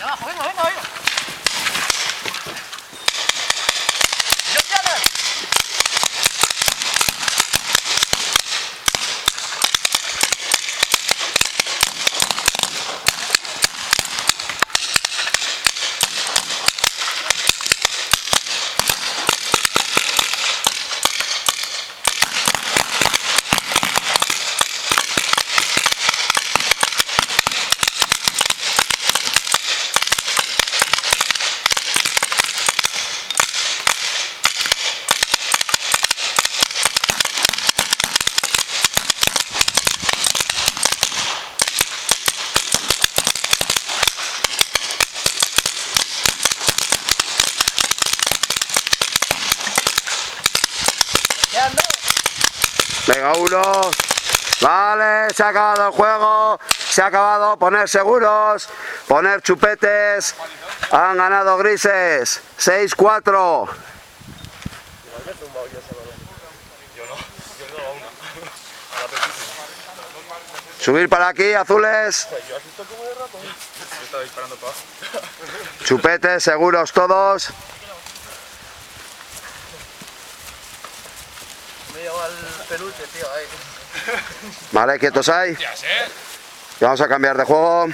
abajo, venga, venga, venga. Venga, uno. Vale, se ha acabado el juego. Se ha acabado. Poner seguros. Poner chupetes. Han ganado grises. 6-4. Subir para aquí, azules. Chupetes, seguros todos. Me llevo al peluche, tío, ahí. Vale, quietos ahí. Vamos a cambiar de juego.